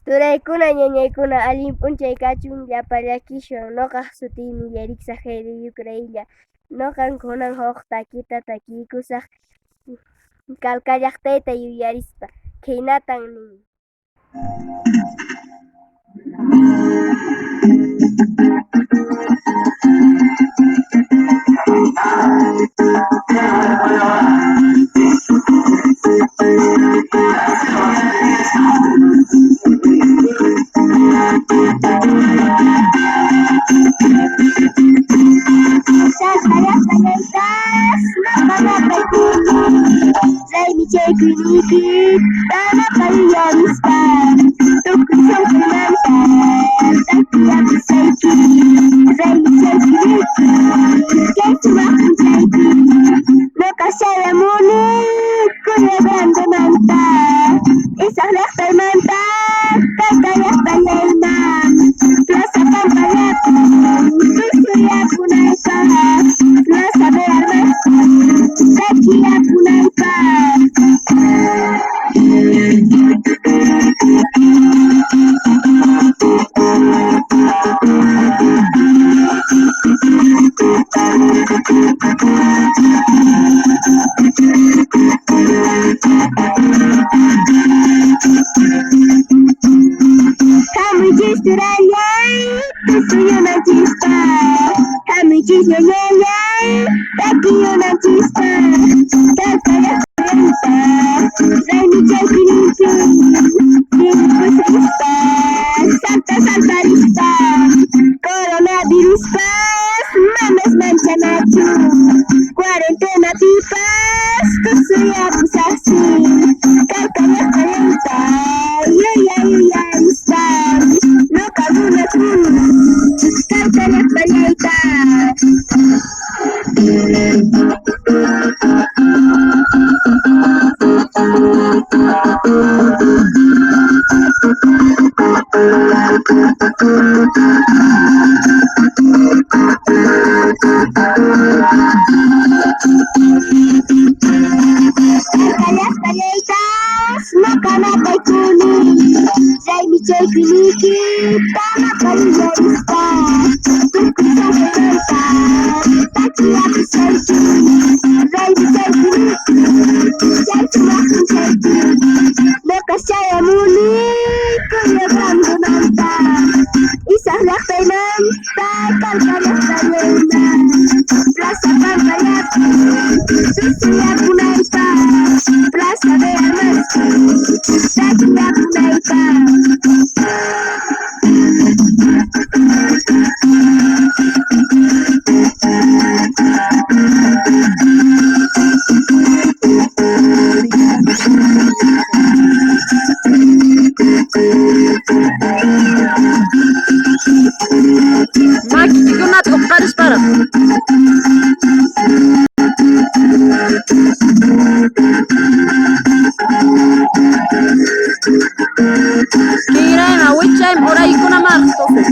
Turaykuna ñañaykuna allin p'unchaykachun llapallakishun nuqaq sutiymi Yarixa Hedy Yucreylla nuqankunan huk takita takikusaq kallkallaqtayta yuyarispa khaynatan nin. Kallkallaqtallaytas maqanapaykunki chaymi chaykuniki tanapa yuyarispa tukuy sawsaymanta takiyamusayki chaymi chaykuniki kay sumaq p'unchaypi nuqa shayamuni Cuyabrandemanta isaq llaqtaymanta kayta llaqtallayman Plaza Pampallapi tusuyapunaypaq Plaza Bearmaspi takiyapunaypaq. Hamuychis turallay tusuyunanchispa hamuychis ñañallay takiyunanchispa kallkallaqtallanta raymi chaykuniki rimkusispa salta saltarispa coronaviruspas manas manchanachu cuarentenapipas tusuyapusaqsi kallkallaqtallanta yuyarispa nuqa runakun kallkallaqtallayta. Kallkallaqtallaytas maqanapaykuni chaymi chaykuniki tanapa yuyarispa tukuy sawsaymanta takiyamusayki chaymi chaykuniki chay sumaq p'unchaypi nuqa shayamuni Cuyabrandemanta isaq llaqtaymanta kallkallaqtallayman Plaza Pampallapi tusuyapunaypaq Plaza Bearmaspi takiyapunaypaq. Makikunata huqarispara kirayna wichaymi uraykuna marqtosi